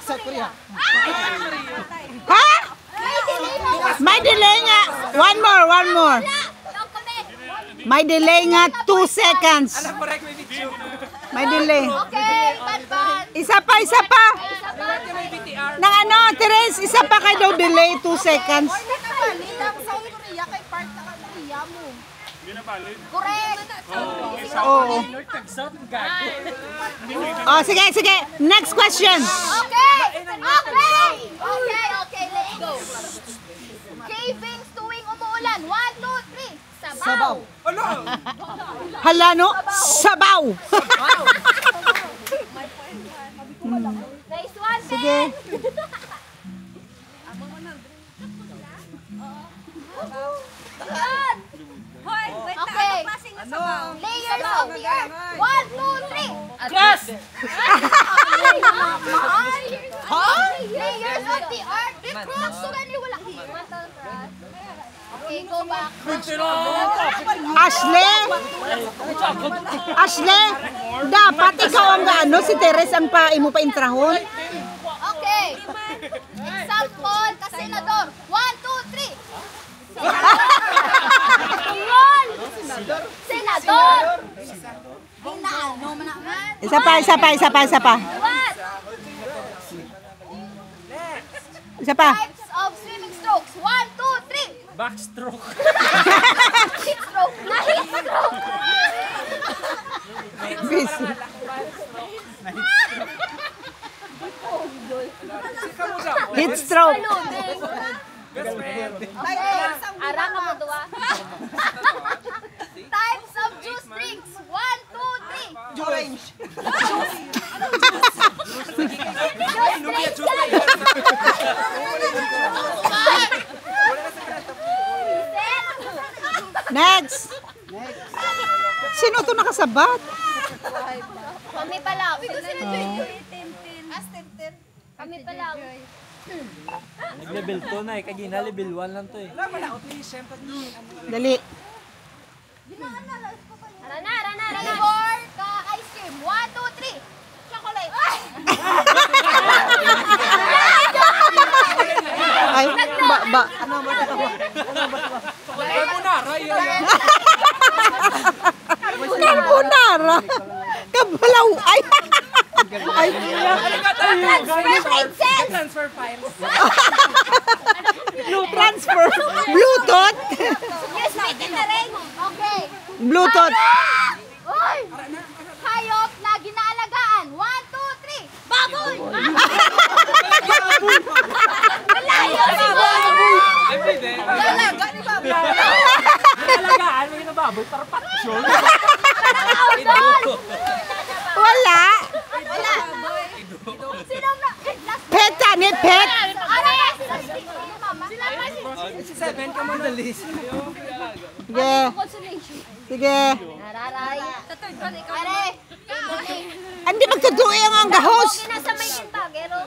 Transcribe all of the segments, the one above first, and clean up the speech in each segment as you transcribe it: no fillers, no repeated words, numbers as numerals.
South Korea. Ha? May delay nga. One more. May delay nga 2 seconds. May delay. Okay, Batman. Isa pa. Nang ano, Teres, isa pa kayo daw delay 2 seconds. South Korea kay part na Korea mo. Correct. Oo. Oh, sige. Next question. Okay, let's go. Cravings tuwing umuulan. 1, 2, 3. Sabaw. Hala, no? Sabaw. Nice one, Sige. Good. Okay. Layers of the earth. 1, 2, 3. Class! Layers of the earth. Recross. So many wala. Okay, go back. Ashley, dapat ikaw ang ano, si Teres ang imo pa intrahon. Okay. Example, kasenador. 1, 2, 3. Senador. Ano manaman? Isa pa. What? Isa pa. Types of swimming strokes. 1, 2, 3. Backstroke. Heat stroke. Heat stroke. Busy. Heat stroke. Okay. Ara ka mo duwa. Types of juice drinks. 1, 2, 3. Orange. Next. Sino to nakasabat? Kami pala. Kami pala. Nag-level 2 na eh. Kagina level 1 lang to eh. Dali. Rana. Flavor ka ice cream. 1, 2, 3. Chocolate. Ay, ba. Carbonara. Kabalaw. Ay. Transfer files. Transfer. Bluetooth. Yes, meeting na rin. Okay. Bluetooth. Uy! Hayop na ginaalagaan. 1, 2, 3. Baboy! Malayo si baboy! Everyday. Dalaga ni baboy. Alagaan mo yung baboy. Tarpat. Sure. Wala. Sino na? Pet ni pet. Si 7 ka mo na list. Sige. Nararay. Are. Hindi magtutuwi ang gahos. Nasa may timbagero.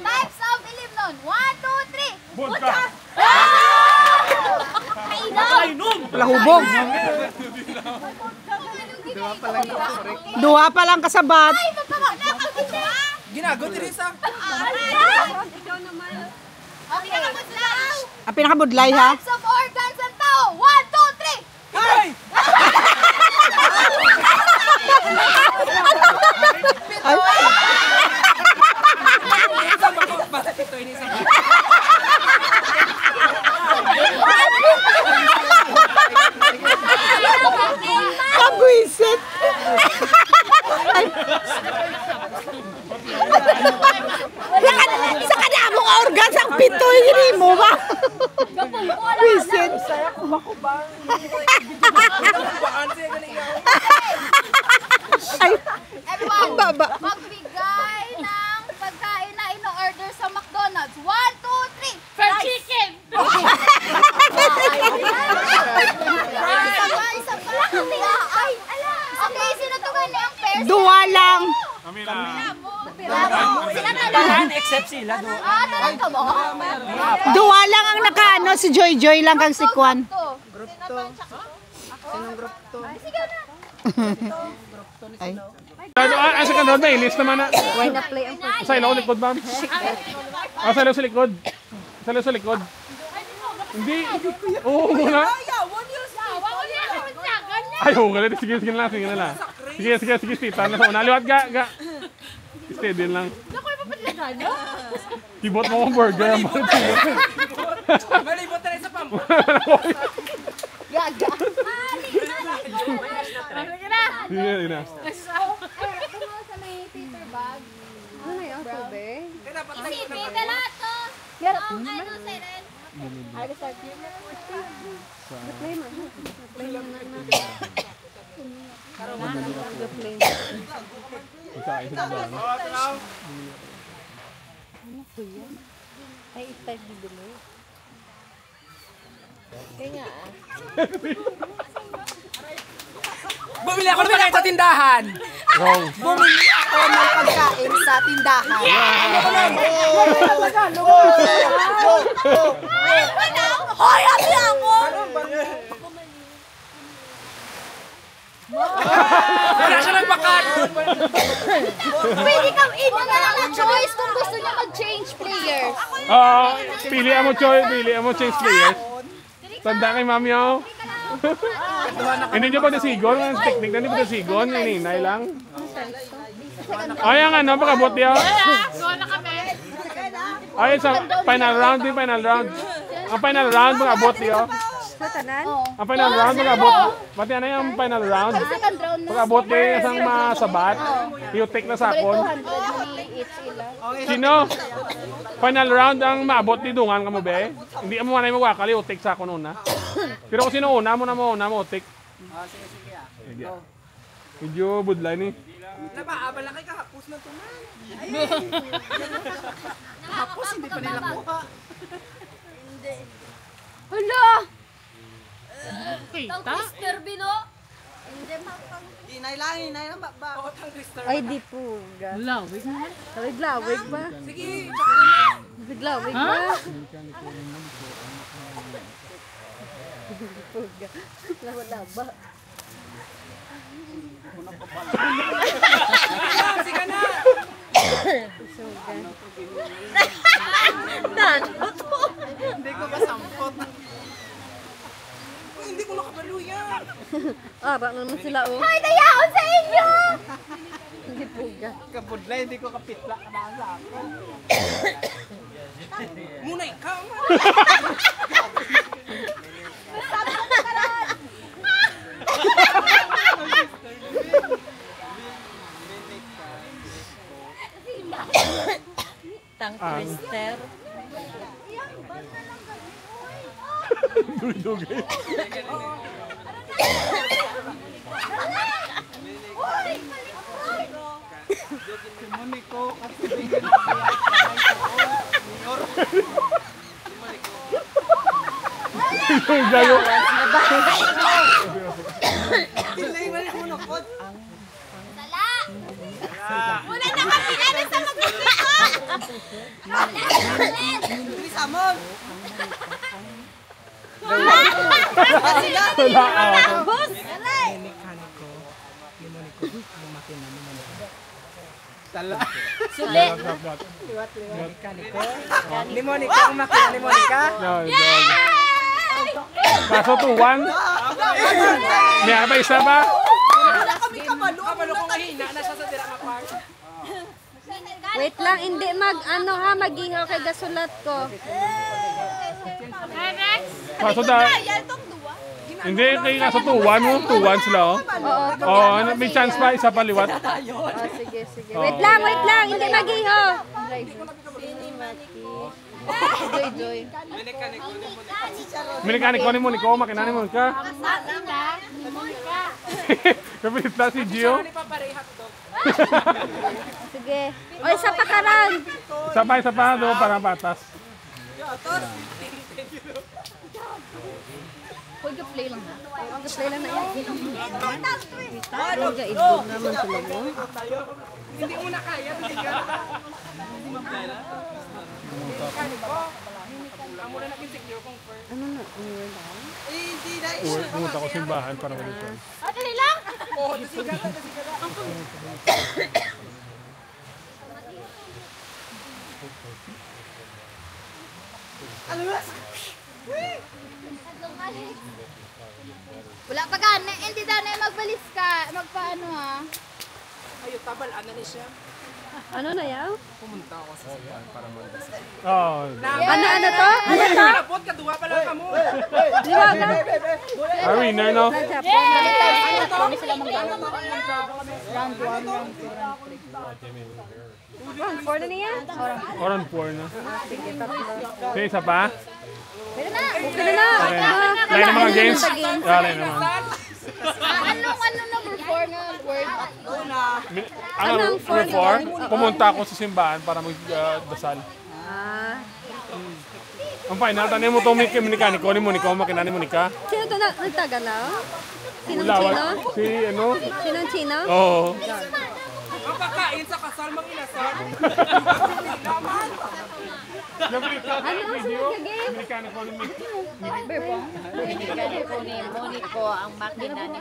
Types of ilimnon. 1, 2, 3. Butcha. Kainom. Wala hubog. Dua pa lang kasabat. Ay, Ginago, Teresa. ikaw naman. Okay, nakabudlaw. Ang pinakabudlay ha. Types of organs ng tao. 1, 2, 3. Hey! Ay. Bakit ito ini sa Kabwisit. Ay. Sa kadamong organs ang pitoy ni mo ba? Wisit. Ay, ang Everyone, baba. magbigay ng pagkain na ino-order sa McDonald's. 1, 2, 3. Fried chicken. Isa pa. Ay, ala. Okay, sino to gali ang pairs? Dua lang. Sila talaga. except sila. Talang ka mo? Dua lang ang nakaano, si Joy Joy lang kang si Kwan. Group to. Sinong group to? Sige na. Ay. Ang second round, may list naman na. Why na play ang first? Sa ilaw likod, ma'am. Sa ilaw sa likod. Sa ilaw sa likod. Hindi. Oo, muna. Ay, oo, ganun. Sige, sige na lang, sige na lang. Sige, tita. Nasa una. Liwat, ga. Steady lang. Kibot mo ang burger. Malibot na rin sa pampo. Gaga. Sige na. Sa may paper bag. Ano na yung tubig? Si Pepe lahat to. Ang ano sa rin. Play mo. Play mo na na. Play mo. Isa sa dami. Ano ko yan? Ay, itay bibili. Kaya Bumili ako ng pagkain sa tindahan. Wrong. bumili ako ng pagkain sa tindahan. Hoy, ano ako? Wala siya ng bakat. Pwede kang inyo na lang ang choice kung gusto niya mag-change players. Pili mo change players. Tanda kay mami ako. Hindi niyo ba nasigon? Ang technique na hindi ba nasigon? Ininay lang. Ay, ang ano, pakabot niya. Ay, sa final round. Ang final round, pakabot niya. Sa tanan? Ang final round, pakabot. Pati ano yung final round? Second round na. Pakabot niya isang masabat. Iutik na sakon. 200 ni each sila. Sino? Final round ang maabot ni Dungan ka mo, be? Hindi mo manay magwakali, utik sa akon una. Pero kung sino una mo, utik. Sige. Medyo budlay ni. Napaabala kay kahapos na tuman. Kahapos, hindi pa nila kuha. Hala! Tang-twister, Bino? Hindi makapag... Inay lang, ba? Oo, tang-twister. Ay, di po. Lawig na? Lawig ba? Sige, Lawig ba? Laba. sige na. Hindi ko kasampot. Hindi ko nakabaluyan. Ara naman sila, oh. Ay, dayaon sa inyo! Hindi po ga. Kabudla, hindi ko kapitla. Kabahan sa ako. Muna ikaw. Tang-twister. Dugay. Gayo. Sala! Muna na kami ano sa mag-isip! Samon! Boss! Sulit! Ni Monica, ang makina ni Monica. Kaso tuwan. May ba isa ba? Kabalo kong mahina na siya sa dira mapar. Wait lang, hindi mag-ihaw kay gasulat ko. Kaso da. Hindi, kay kaso tuwan sila, oh. Oo, may chance pa, isa pa liwat. Oh, sige. Wait lang, hindi mag-ihaw. Joy. Mekanik ko ni Monica, makina ni Monica. Kapilit na si Gio. Sige. O, isa pa karan. Isa pa, do, para patas. Pag-play lang na. Play lang na yan. Ang gaibog naman sila mo. Hindi mo na kaya, hindi ka. Amo na nag-insecure kong first. Ano na? Ano lang? Hindi na Pumunta ko simbahan para mag-ison. Dali lang! Wala pa gana, hindi daw na magbalis ka. Magpaano ha? Ano na yan? Oh, Ano to? Ano to? Napot ka, duwa pa lang ka mo. a winner, no? Round 4 na niya? Oran 4 na. Sige, isa pa? Okay na. Lain ng mga games? Lain naman. Ano number 4 na word? Ang number 4, pumunta ako sa simbahan para magdasal. Ang final, tanin mo itong mekaniko ni Monica, makinani Monica. Sino to nagtagalaw? Sinong Wala, Chino? si ano? Sinong Chino? Oo. Ang kakain sa kasal, mang inasal. Nabalik ka Ano ang video? sinagagame? Mekaniko ni Mekaniko ni Monico ang makina ni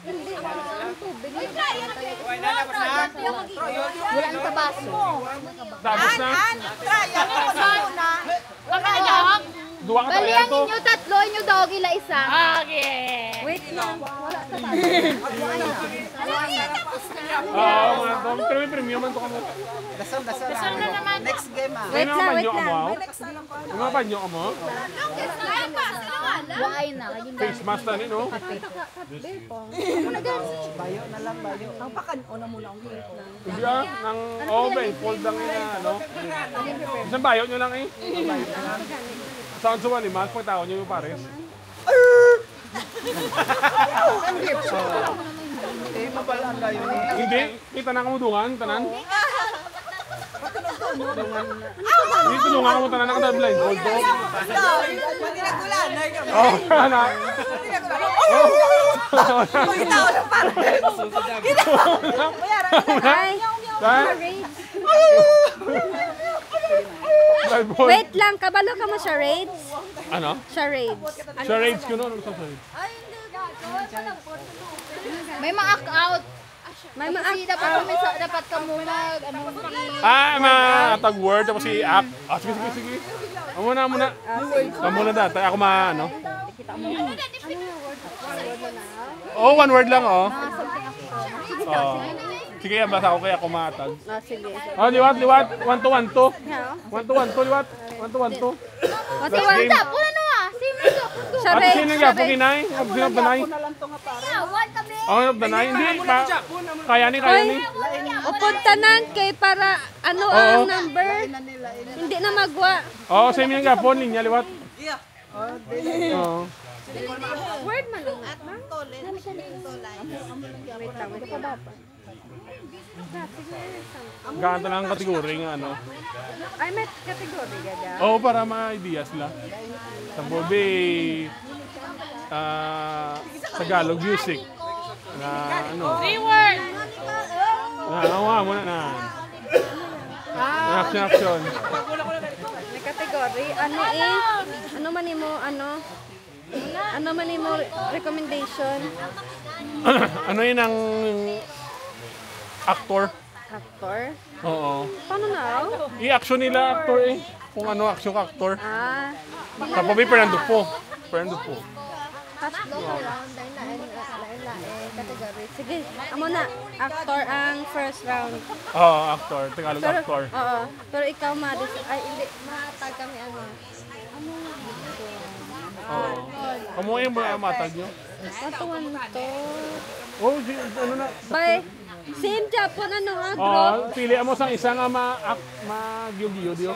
Hindi. Ang tubig. Walang tabaso. Tapos na? Pagkajak, Duwa ka bali talaga ang to. inyo tatlo, inyo doggy la isa. Wait lang. Oo, mga to. Pero may premium man to kamo. Wait lang, wait Panyo ka mo? lang. Yung mga panyo ka mo? Why na? Kaging Face mask na no? Hindi ah, nang oven, fold lang yun na, ano? Isang bayo nyo lang eh. Saan sa wali, mas pagtao nyo yung pares. Hindi, kita na kamudungan, tanan. Hindi tulungan ka mo tanan na blind fold to. Oh, na. Ay, wait lang. Kabalo ka mo charades? Ano? Charades. Charades ko no? Ano sa charades? May ma-act out. May Kasi dapat ka mo mag, ano, Tag word, tapos si act. Sige, sige, sige. Muna. Muna dati. Ako ano? Oh, one word lang, oh. Oh. Sige, basta ako kaya kumatag. Sige. Oh, liwat. 1 to 1 to. 1 to 1 to, liwat. 1 to 1 to. What's the one? Stop! Una no ah! Sino ito? At sino nga po kinay? Sino ba nay? One kami! Oh, ba nay? Hindi pa. Kaya ni. Upuntanan kay para ano ang number? Hindi na magwa. Oh, sa inyo nga po linya liwat. Oh. Word man lang. Wait lang, wait lang. Ganto lang kategori nga ano. Ay, may category gada. Oh, para ma-idea sila. Sa Bobe, Tagalog music. Na ano. 3 words! Muna na. Action. May category. Ano man mo recommendation? Ano yun ang actor? Actor? Oo. Paano na? I-action nila actor eh. Kung ano action ka actor. Sa Bobe, Fernando po. Tatlo ka round. Category. Sige, amo na. Actor ang first round. Oo, actor. Tagalog actor. Oo. Pero ikaw ay hindi. Matag kami ano. Oo. Kamu yung matag nyo? Matuwan to. Oh, ano na? Bye. Same Japon ano ha, group. Oh, pili mo sang isa nga ma-giyo-giyo diyo.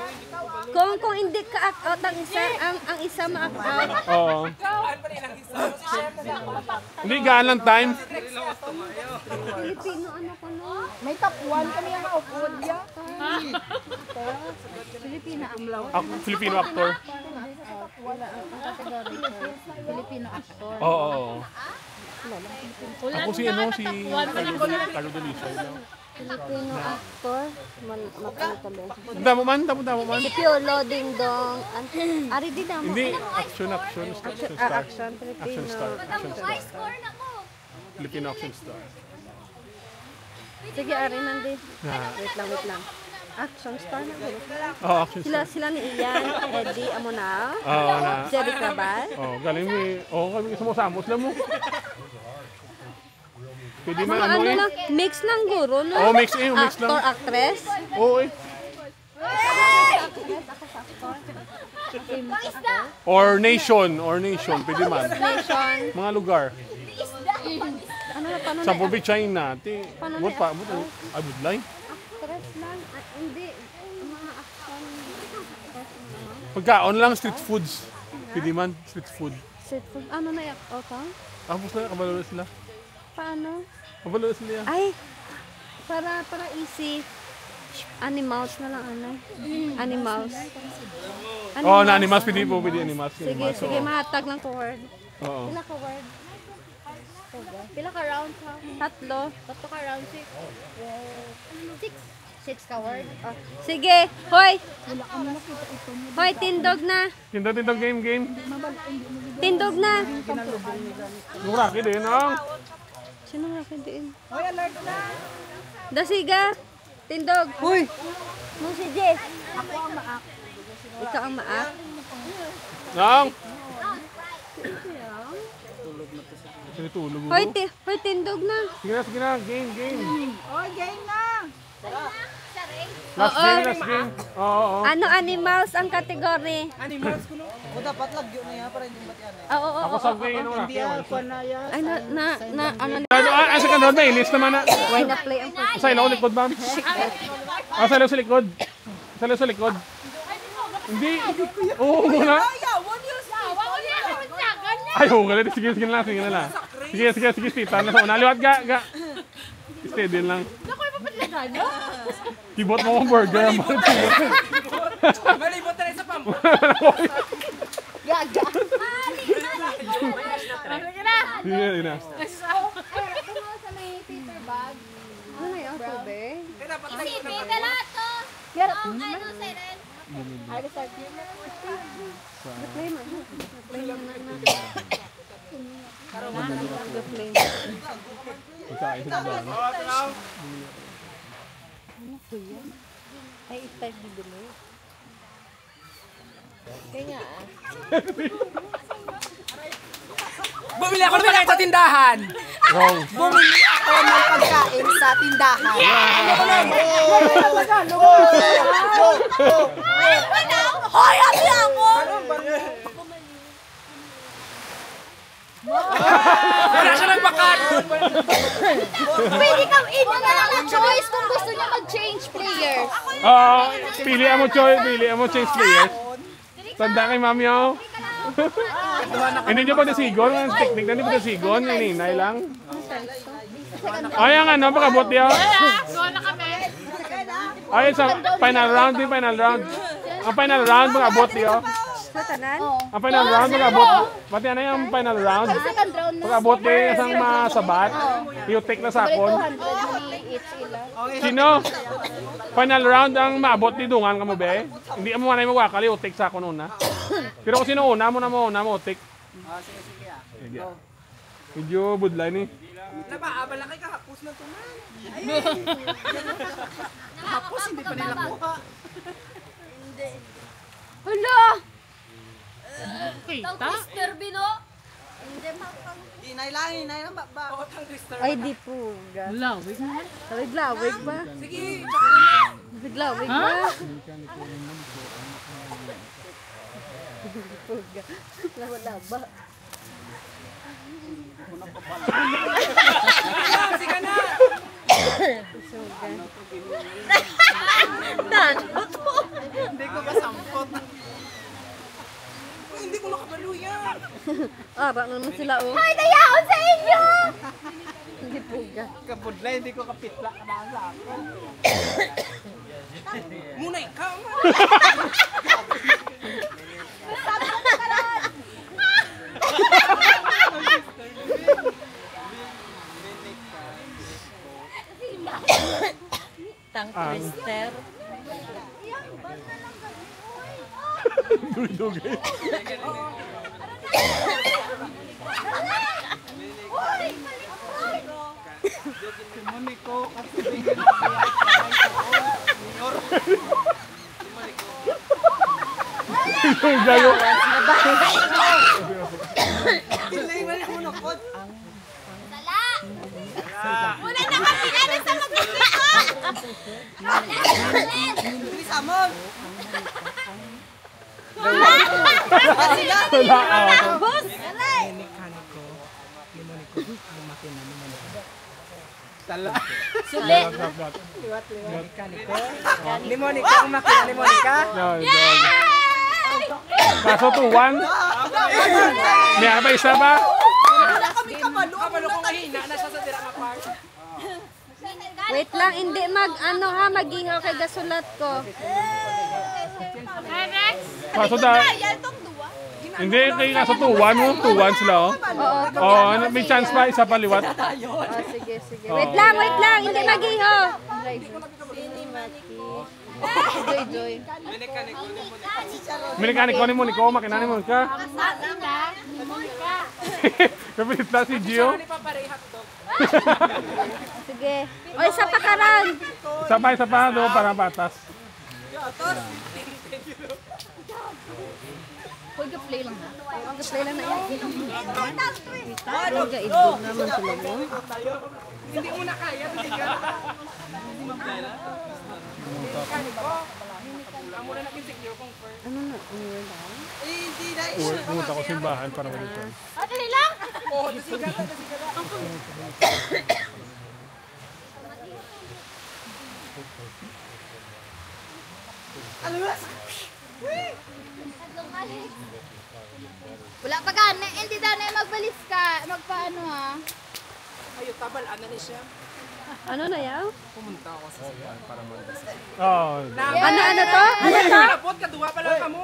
Kung hindi ka act out ang isa ma-act out. Oo. Hindi gaan lang time. Filipino ano ko no? May top 1 kami ang maupod ya. Filipino actor. Wala ang category ko. Filipino actor. Oo. Ako si Carlo Delisoy lang. Filipino actor. Matalo kami. Damo man, damo man. Si Piolo Ding Dong. Ari di damo. Hindi, action star. Action Filipino. Action star. High score na ko. Filipino action star. Sige, Ari man di. Wait lang. Action star na ko. Oh, action star. Sila ni Ian, Eddie Amonao, Oo na. Jerry Cabal. Oh, galing mo eh. Oh, kami sumosamos lang mo. Pwede man Mga ano ano eh. lang, mix lang guro, no? Oh, mix eh, mix lang. Actor, actress. Oo eh. Or nation, pwede man. Nation. Mga lugar. Ano na, paano Sa na? Pubi, China. Paano What na- pa? Ay, budlay. Actress lang. Hindi. Mga action. Pagkaon lang, street foods. Pwede man, street food. Street food. Ano na yung auto? Tapos na, kabalo sila. Paano? Kabalo sila yan. Ay, para easy. Animals na lang, ano? Animals. Oh, na animals, pwede po, pwede animals. Sige, Animals, sige, oo. mahatag lang ko word. Oo. Pila ka word? Pila ka round ha? Tatlo. Tatlo ka round 6. 6 ka word. Oh. Sige, hoy! Hoy, tindog na! Tindog game. Tindog na! Yung Rocky din, ang. Sino nga din? Hoy, alert na! Dasiga! Tindog! Hoy! Mo si Jess! Ako ang maak. Ikaw ang maak? Nang! Sinitulog mo. Hoy, tindog na! Sige na, game. Hoy, game na! Last game. Oo. Ano animals ang kategory? O dapat lagyo na yan para hindi matiyan eh. Oo, oo, Ako oo. sabi yung Rocky. Ay, ano Ano, sa kanod, may list naman na. why na play ang first? Sa ilaw likod, ma'am. Sa ilaw sa likod. Sa likod. Hindi. Oo, muna. Ay, oo, galit. Sige na lang. Sige, tita. Naliwat ga. Steady lang. Kibot mo ang burger. Malibot na rin sa pampo. Gaga. Sige na. Sa may paper bag. Ano na yung tube? Si Pepe lahat to. Ano siren? Play mo. Play mo na. Play. Pagkain sa dami. Ay, i-type bibili. Kaya Bumili ako ng pagkain sa tindahan. Wrong. Bumili ako ng pagkain sa tindahan. Hoy, ate ako! Wala siya ng bakat. Pwede kang ino na lang ang choice kung gusto niya mag-change players. Pilihan mo change players. Tanda kay mami ako. Hindi nyo ba nasigon? Ang technique na hindi ba nasigon? Ininay lang. Ay, ang ano, pakabot niya. Ay, sa final round. Ang final round, pakabot niya. sa tanan? Ang final round, pakabot. Pati ano yung final round? Second round na. Pakabot niya isang masabat. I-take na sa akon. 200 ni each sila. Sino? Final round ang maabot ni Dungan ka mo be? Hindi mo manay magwakali, utik sa akon una. Pero kung sino una mo utik. Sige. Medyo budlay ni. Napaabala kay kahapos na tuman. Tapos hindi pa nila kuha. Hala! Twister bino? Hindi makapag... Inay lang ba? Ay, di po. Lawig na? Lawig ba? Sige. Lawig ba? Laba. Sige na. Hindi ko kasampot. Hindi ko nakabaluyan. Ara naman sila, oh. Ay, dayaon sa inyo! Hindi po ga. Kabudla, hindi ko kapitla ka na sa akin. Muna ikaw. Tang twister. Dugay-dugay. Moniko kasi Gago. Silay man ako nakot. Una na kami ano sa magkakita. Bilis amon. Wala ako. Tala. Sulit. Ni Monica ang makina ni Monica. Kaso 2-1. May ba isa ba? Wala kami kabalo kong mahina na siya sa dira mapar. Wait lang, hindi mag-ihaw kay gasulat ko. Kaso hindi, kay kaso 2-1 mo. 2-1 sila oh. Oo. May chance pa, isa pa liwat. Sige. Wait lang, hindi mag-ihaw. Joy. Mekanik ko ni Monico, makina ni Monica. Kapilit na si Gio. Sige. O, isa pa karan. Isa pa, do, para batas. Play lang na yan. Ang gaibog naman sila mo. Hindi mo na kaya. Ano na? Hindi na Pumunta ko simbahan para malito. Dali lang. Wala pa ka, hindi daw na magbalis ka. Magpaano ha? Ayo tabal ana ni siya. Ano na yan? Pumunta ako sa simbahan para magdasal. Oh, Ano to? Kapot ka duwa pa lang kamo.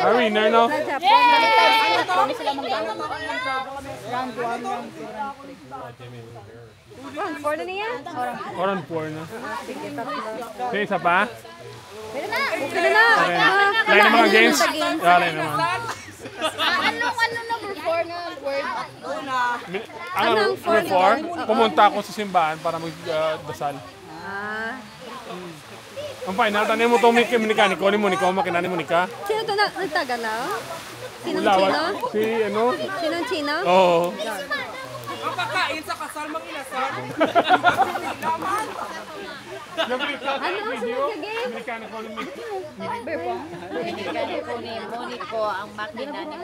a winner no? Round 4 na niya? Oran 4 na. Sige, isa pa? Okay na. Lain ng mga games? Lain naman. Ano number 4 na word? Ang number 4, pumunta ako sa simbahan para magdasal. Ang final, tanin mo itong mekaniko ni Monica, makina ni Monica. Sino to nagtagalaw? Sinong Wala, Chino? si ano? Sinong Chino? Oo. Ang pagkain sa kasal mang inasal. Ano ang sunod na game? Mekaniko ni Binigyan ko ni Monico ang makina ni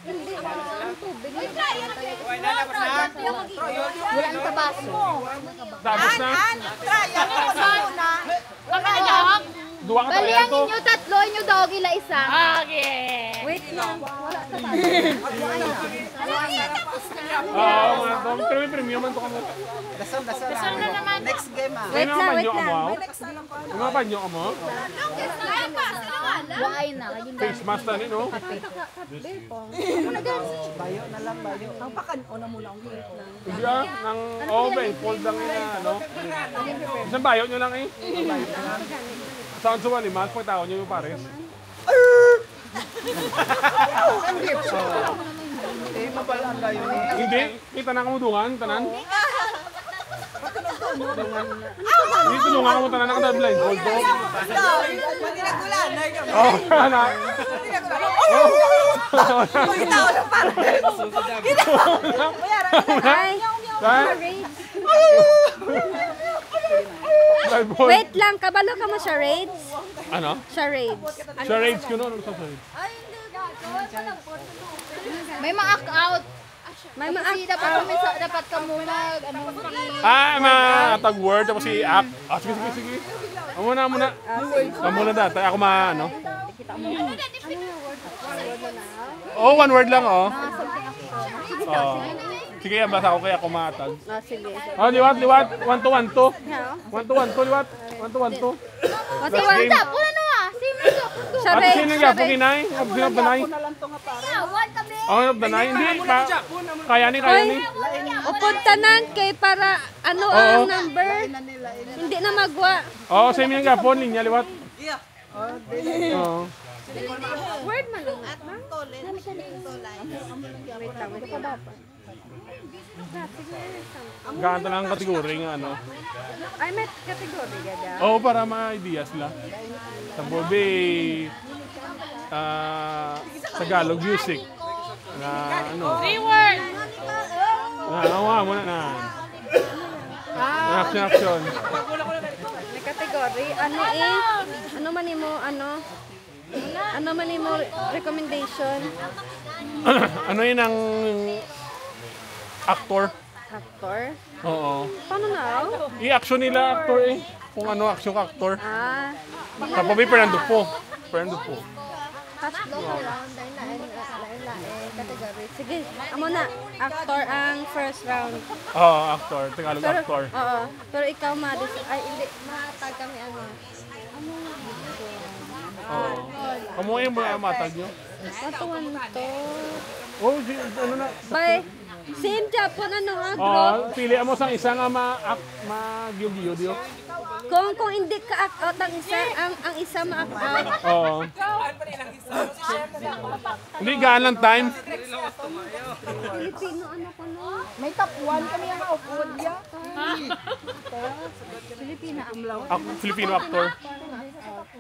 Hindi. Ang tubig. Wala ang tabaso. Tapos na? Pagkakadog, Duwa ka bali tayo ang to. inyo tatlo, inyo dog, ila isa. Wait lang. Wala sa Oo, mga to. Pero may premium man to kamo. Dasal na naman. Next game ah. Wait lang. Yung mga panyo ka mo? Why na? Face mask na no? Bayo na lang bayo. Ang pakan-o na muna ang wait lang. Hindi nang fold lang yun ano. Isang bayo nyo lang eh. Saan sa wali, mas pagtao nyo yung pares. Mabalaan bayo ni. Hindi, kita na kamudungan, tanan. Hindi, tulungan ka mo tanan, nakadadline. Hold on. Oh, na. Wait lang. Kabalo ka mo sa raids? Ano? Charades. Charades ko no? Ano sa charades? May ma-act out. May Kasi dapat ka mo mag, Tag word, tapos si app. Sige. Muna. Muna dati. Ako ano? Oh, one word lang, oh. Sige, basta ako kaya kumatag. Sige. Oh, liwat. 1-2-1-2. 1-2-1-2, liwat. 1-2-1-2. What's Una no ah. Sino Sa At raids. sino nga, Puginay? Sino Banay? one kami. Oh, danay. Hindi. Kaya ni, kaya ni. Upod tanan kay para ano ang number. Hindi na magwa. Oo, sa inyo yung gapon. Linya, liwat. Oo. Word man lang. Ganto lang ang kategory nga ano. Ay, may category gada. Oo, para ma-idea sila. Sa Bobe, Tagalog music. Na ano. 3 words! Muna na. Action. May category. Ano man imo, ano man imo recommendation? Ano yun ang actor? Actor? Oo. Paano na? I-action nila actor eh. Kung ano action ka actor. Ah, Sa Bobe, Fernando po. tatlo ka round. Lain category. Sige, amo na. Actor ang first round. Oo, actor. Tagalog actor. Oo. Pero ikaw ay hindi matag kami ano. Oo. Kamu yung mga matag nyo? Matuwan to. Oo, ano na. Bye. Same Japon ano ha, group. Oo, pili mo sa isa nga ma-giyo-giyo. Kung hindi ka act out ang isa ma-act out. Oo. Hindi gaan lang time. Filipino ano ko no? May top 1 kami ang upod ya. Filipino actor.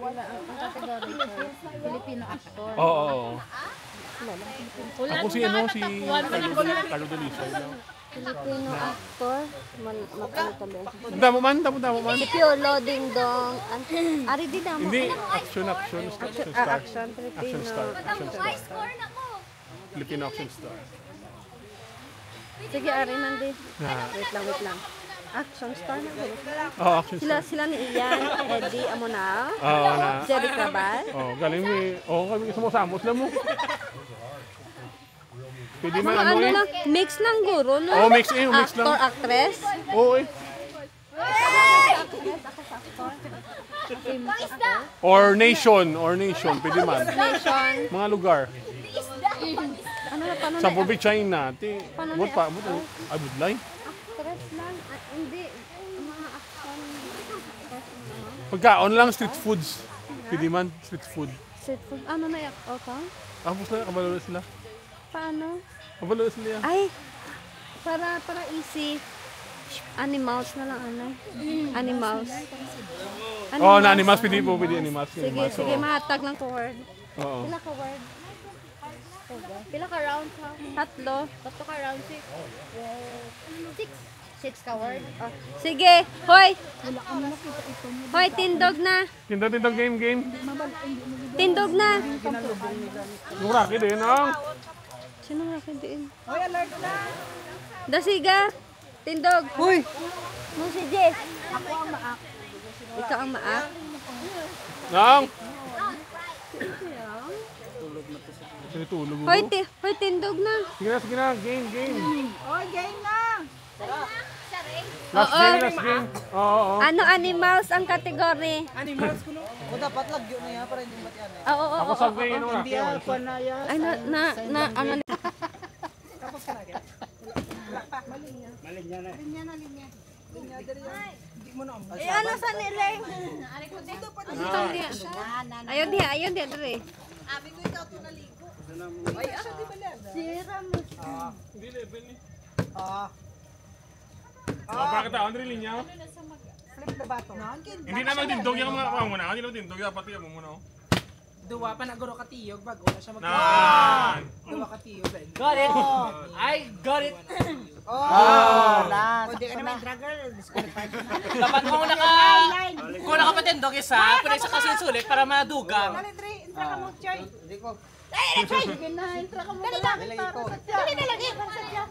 Wala ang category. Filipino actor. Oo. Ako si Carlo Deliso. Filipino actor. Makano Damo man. Si Piolo Ding Dong. Ari di damo. Hindi, action star. Action Filipino. Action star. Score na ko. Filipino action star. Sige, Ari man di. Wait lang. Action star na ko. Oo, action star. Sila ni Ian, Eddie Amonao, Oo, na. Jerry Cabal. Oh, galing mo eh. Oo, kami sumosamos na mo. Pwede man Mga ano eh. lang, mix lang guro, no? Oo, mix lang. Actor, actress. Oo eh. Or nation. Pwede man. Nation. Mga lugar. Paano Sa na? Bobe, China. Paano What na- pa? Ay, budlay. Actress lang. Hindi. Mga action. Pagkaon lang, street foods. Pwede man, street food. Street food. Ano na yak? Okay. Tapos na, kabalo sila. Paano? Kabalo sila yan. Ay, para easy. Animals na lang, Animals. Oo, na animals. Pwede po, pwede animals. Sige, mahatag lang ko word. Oo. Pila ka word? Pila ka rounds ha? Tatlo. Tatlo ka round 6. 6 ka word. Sige, hoy! Hoy, tindog na! Tindog game. Tindog na! Yung Rocky din, ang. Sino nga ka din? Hoy, alert na. Dasiga! Tindog! Hoy! Mo si Jess! Ikaw ang maak. Nang. Tulog mo. Hoy, tindog na! Sige na. Game. Hoy, game na. Last game. Oo. Ano animals ang kategory? Animals ko no. O dapat lagyo na yan para hindi matiyan eh. Oo. Ako sabi yung Rocky. na yan. Ay, ano? Ano sa nileng? Ayun diya, dre. Abi ko ikaw to naligo. Ay, asa di bala? Sira mo. Hindi level ni. Bakit ako? Andre linya? Flip the button. Hindi na magtindog yung mga muna. Hindi na magtindog. Dapat yung mo muna. Duwa pa na guro ka tiyog bago na siya Nan! Duwa ka tiyog. Got it! I got it! Pwede ka naman dragger. Dapat kung nakapatindog isa, pwede sa kasunsulit para madugang. Dre, intra ka mo, Choy. Hindi ko.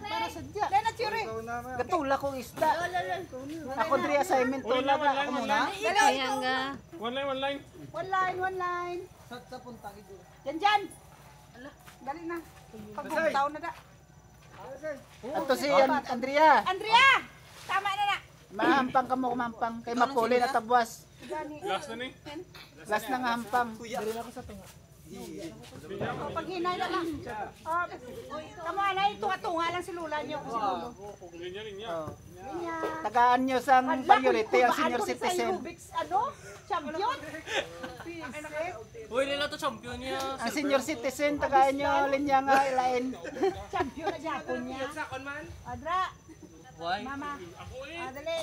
Para sadya. Dahil na, Chiri. Gatula kong isda. Ako, Dre, assignment to lang. Ako muna. Ayan nga. One line. One line. Sa puntang ito. Yan. Dali na. Pag-bumtaw na da. Ato si Andrea. Andrea! Tama na na. Mahampang ka mo kumampang. Kay Mapuli na tabwas. Last na ni. Last na nga hampang. Pag hinay na lang. Kamu anay, tunga-tunga lang si Lula niyo. Tagaan nyo sa priority ang senior citizen. Ano? Champion? Uy, nila to champion niya. Ang senior citizen, tagaan nyo linya nga ilain. Champion na Japon niya. Adra, Why? mama. Dali.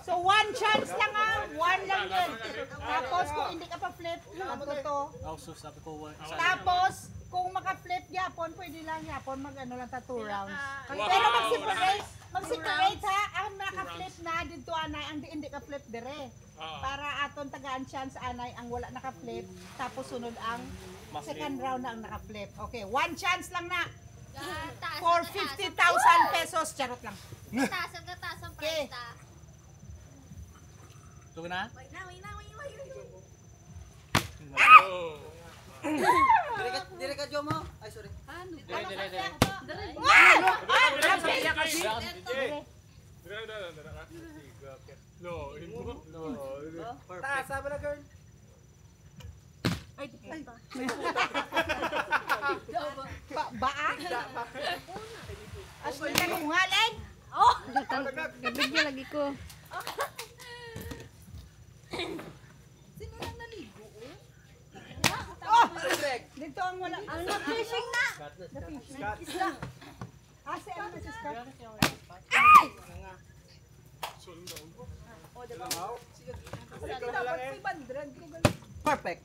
So, one chance lang ah. One lang yun. Tapos, kung hindi ka pa flip, ano to? Oh, sus, sabi ko, why? Tapos, kung maka-flip yapon, pwede lang yapon mag-ano lang ta 2 rounds. Pero mag-separate ha. Ang naka-flip na dito anay, ang hindi ka-flip dire. Para aton tagaan chance anay ang wala naka-flip, tapos sunod ang second round na ang naka-flip. Okay, one chance lang na. For 50,000 pesos, charot lang. Taas ang Okay. price ta. Ito na? Dire ka Jomo. Ay sorry. Taas sabi na girl. Baa? Asli ka kungaling? Gabigyan lagi ko. Dito ang wala. Ang fishing na. Isla. Ase ano na si Scott? Perfect.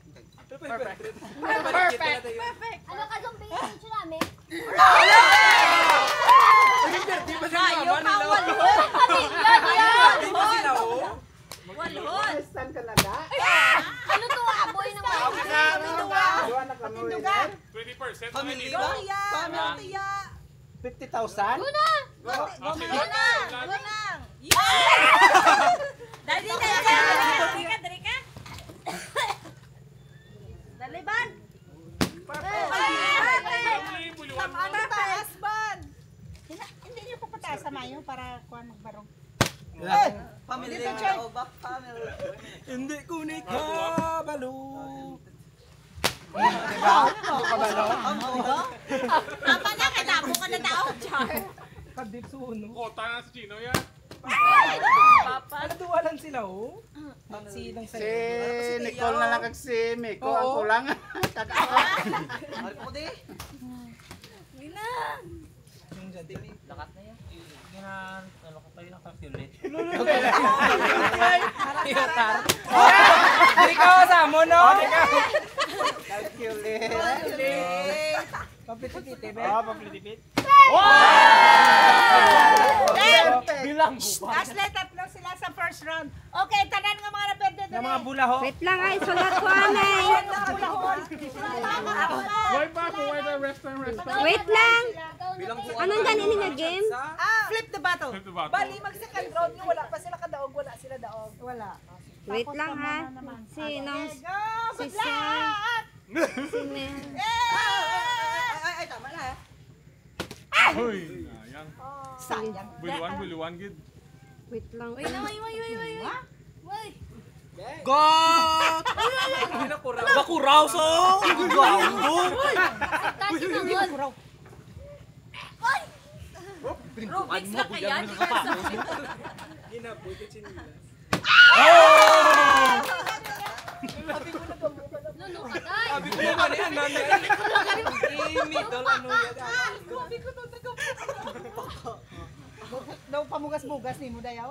Ano ka zombie? Picture namin. Saan ka laga? Ano to? Aboy ng Tindugan. 20%. Family ba? Family. 50,000? Daliban. Hindi niyo po pataas sa mayo para kuha magbarong. Family Dito, na Choy. o ba? Family. Hindi ko ni ka balo. Apa na kadamo ka na tao, Char. Kota na si Chino yan. Nagduwalan sila oh. Sinang Si Nicole na lang kag si Miko. Ang kulang. Ako di. Lakat na yan. Ano ko tayo naka-calculate? Hindi ka sa mo no. Calculate. Paplitipit be. Paplitipit. Bilang Asle, tatlo sila sa first round. Okay, tanan nga mga naperde doon. Mga bulaho. Wait lang ay, sulat ko anay. Why pa ako? Why the rest time? Wait lang. Anong ganini nga game? Flip the battle. Ito ba? Bali, mag-second round nyo, wala pa sila kadaog, wala sila daog. Wala. Wait lang ha. Sinong si Sir? Sine. Ay tama na. Hoy, sayang. Sayang. Buluan gid. Wait lang. Wait. Go! Bakuraw so! Gawdo! Tati naman. Rubik's na kaya? Nuno ka tayo. Sabi ko man yan nanay. Middle ano yan. Daw pamugas-mugas ni mo dayaw.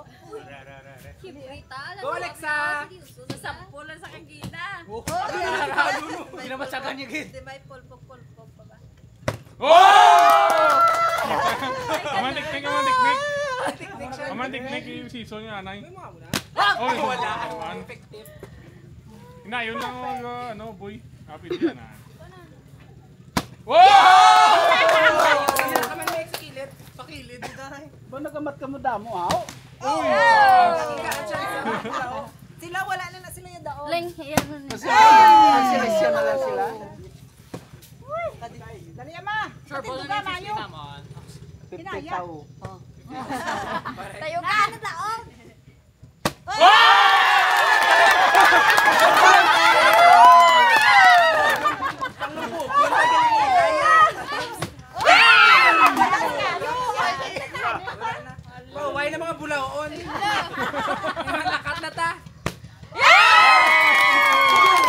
Kibrita. Go, Alexa! Sasampulan sa kagina. Hindi na matyagan niya gid. May pulpok-pulpok pa ba? Oh! Amantik-tik. Amantik-tik yung season niya, anay. Oh, wala. Effective. Ina, yun lang ano, boy. Happy din na. Wow! Hindi na naman may kilid. Pakilid dahil. Ba nagamat ka mo damo, haw? Uy! Sila wala na sila yung daog. Ling, yan. Seleksyon na lang sila. Dali ama. Sure, Atin bolo duga na yung mayo. naman. 50 tao. Tayo ka na daog. Bahay ng mga bulaon. Mga lakat na ta.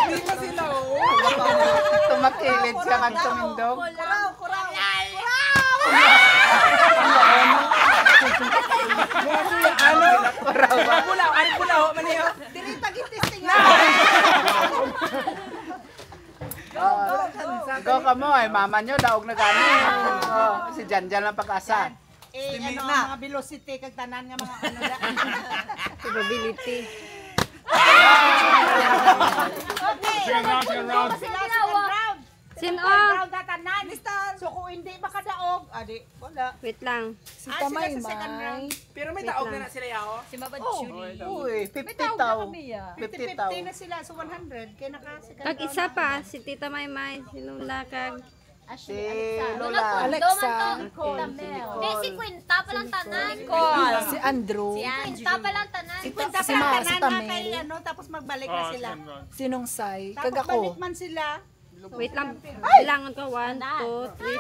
Hindi pa sila, oo. Tumakilid siya kang tumindog. Kuraw, kuraw. Ano? Bulaw, ano bulaw? Maniyo. Dili tagitisting nga. Go ka mo eh, mama nyo daog na gani. Oh, si Janjan lang pag-asa. Ano, mga velocity, kag tanan nga mga ano da. Probability. Okay. Second round. Sila, second round. Sino? Round na tanan. So kung hindi makadaog, adi, wala. Wait lang. Sila sa second round. Pero may Wait taog lang. na sila yao. Si Mabad Julie. Uy, 50 taw. 50 taw. 50-50 na sila, so 100. Kaya naka second Kag round. isa pa, si Tita Maymay, si Lola, kag... Si Lola. Alexa. Okay. Si Quinta pa lang tanan. Si Andrew. Quinta pa lang tanan. Punta sa tanan na kay ano, tapos magbalik na sila. Second round. Sinong say? Tapos balik man sila. Wait lang. Bilangan ko. 1, 2, 3,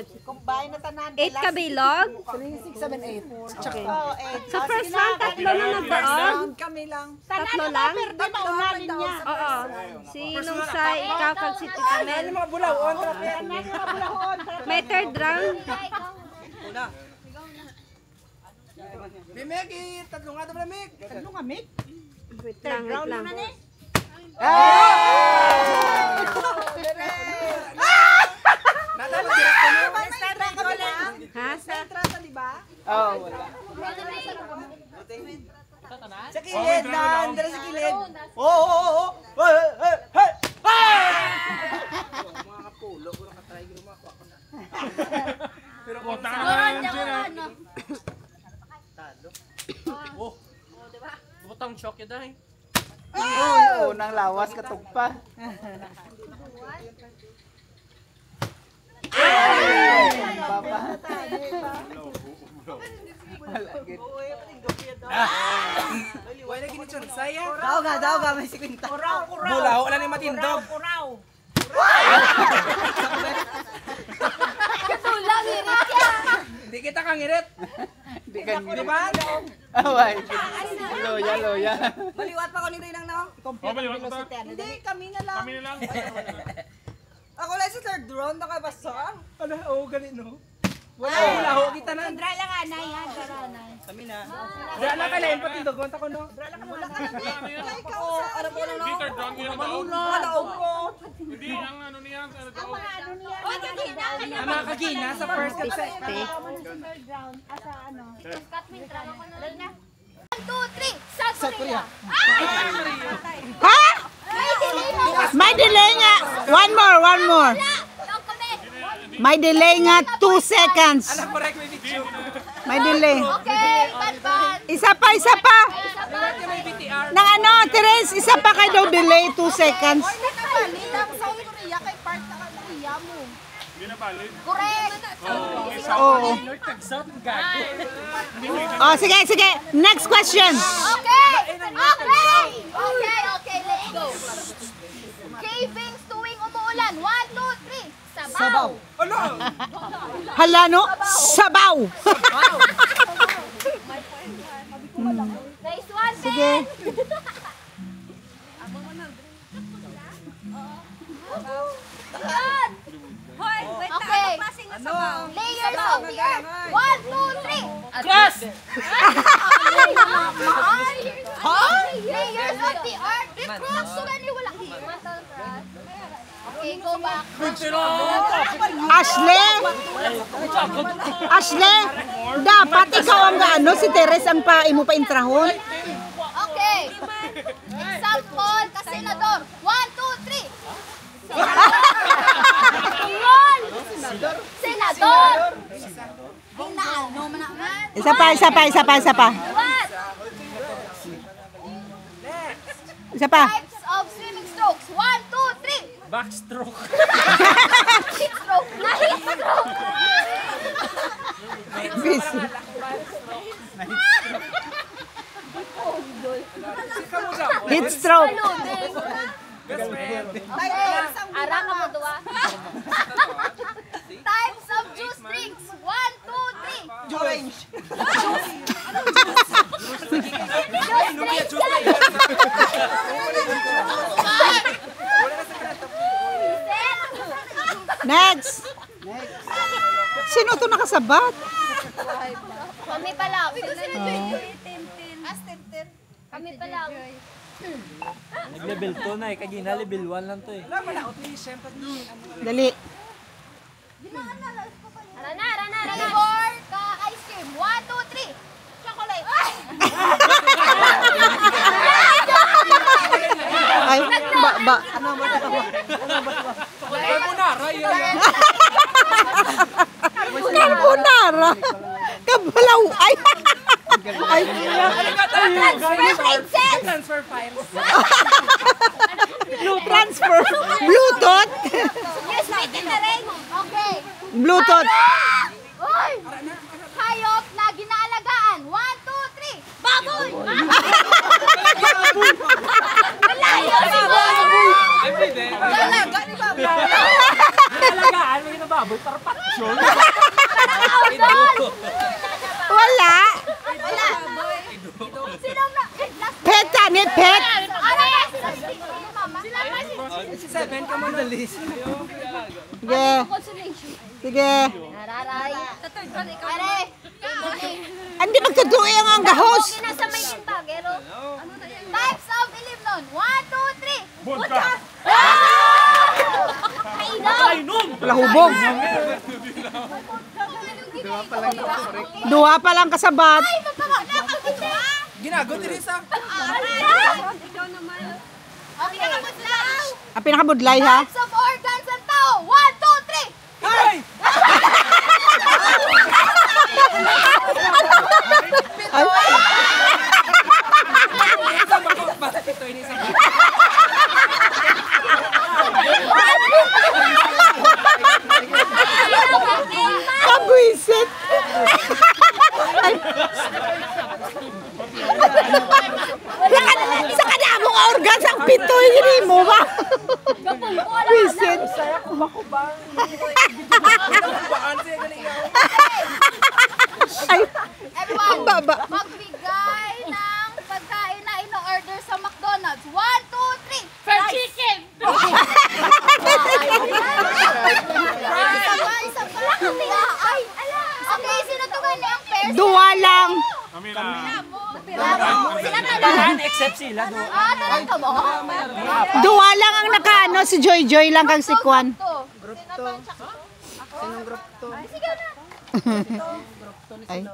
4, 5, Kumbay na tanan. 8 kabilog. 3, 6, 7, 8. Okay. Oh, 8. Sa first round, tatlo na nagbaon. Kami lang. Tatlo lang? Pero maunahin niya. Oo. Sinong say, ikaw kag si Tita Ano Mel. yung mga bulaon? Tanan yung bulahon. May third round. Mimeg, tatlo nga ito pala, Meg. Ano nga, Mick? Wait lang, wait lang. Ha? Oh, wala. Sa kilid na, andara sa kilid. Mga kapulo, kung nakatry ko naman ako na. Pero kung Butang shock yun dahil. Oh, unang lawas katugpa. Papa. wala ginitsun, saya. Daw ga, may 50. Kuraw. Bulaw, wala na yung matindog. Kuraw. Katulang irit ka. Hindi kita kangirit. Di ka Di ba? Away. Loya. Maliwat pa ko ni Rinang na. Oh, baliwat mo ta. Hindi, kami na lang. Kami na lang. Ako lang sa third round, nakabasa. Ano, oo, ganit no. Wala ko laho, kita na. Dra lang anay, ha? Dra anay. Kami na. Dahil na kailangan patindog, konta ko no. Wala ka lang. Ikaw, Ano po lang no? Hindi third round yun ang Wala ko. Hindi, ang ano niya. Ano niya? Ang mga kagina sa first kasi. third round. Asa ano? Katmin drama ko na rin na. 1, 2, 3. South Korea. Ha? May delay mo. May delay nga. One more. Don't comment. May delay nga 2 seconds. Alam correct may video. May delay. Okay, bad. Isa pa. Correct yung may BTR. Nang ano, Teres, isa pa kayo daw delay 2 seconds. South Korea kay part na Korea mo. Hindi na valid. Correct. Oo. Oh, sige. Next question. Okay, let's go. Cavings tuwing umuulan. 1, 2, 3. Sabaw. Ano? Hala, no? Sabaw. Nice one, Sige. Yan. Okay. Layers of the earth. 1, 2, 3. Class! Layers of the earth. Cross so many wala. Okay, go back. Ashley, dapat ikaw ang ano, si Teres ang imo pa intrahon. Okay. Example, kasenador. 1, 2, 3. Senador. Inaano mo naman. Isa pa. What? Isa pa. Types of swimming strokes. 1, 2, 3. Backstroke. Heat stroke. Heat stroke. Heat stroke. Ara ka mo duwa. Types of juice drinks. 1, 2, 3. Orange. Next. Sino to nakasabat? Kami pa lang. Kami pa lang. Nag-level 2 na eh. Kagina level 1 lang to eh. Dali. Rana. Flavor ka ice cream. 1, 2, 3. Chocolate. Ay, ba. Carbonara. Kabalaw. Ay. Ay. Transfer files. Transfer. Bluetooth. Yes, may tinareng. Okay. Bluetooth. Uy! Hayop na ginaalagaan. 1, 2, 3. Baboy! Talaga ni Baboy. Alagaan mo yung baboy para patsyon. Wala. Sino na? Pet, Janet, pet. Si Seven ka mo na list. Sige. Sige. Aray. Aray. Hindi magtutuloy ang gahos. Nasa may timbagero. Types of ilimnon. 1, 2, 3. Bunta! Kainom. Wala hubog. Dua pa lang kasabat. Ay, magpapakakakita. Ginago, Teresa. Okay, pinakabudlaw. Ang pinakabudlay ha. Types of organs ng tao. 1, 2, 3. Ay! Ay. Isa ba ko? Bakit ito? Isa ba? Kabwisit. Ay. Sa kadamong organs ang pitoy gini mo ba? Wisit. Baan siya galing ako. Ay. Everyone, Ang baba. magbigay ng pagkain na ino-order sa McDonald's. 1, 2, 3. Fried chicken! Isa pa. Ay, ala. Okay, sino to gani ang pair? Dua lang. Kami na. Sila talaga. Except sila. Talaga ka mo? Dua lang ang nakaano si Joy Joy lang kang si Kwan. Group to. Sinong group to? Sige na. Ay.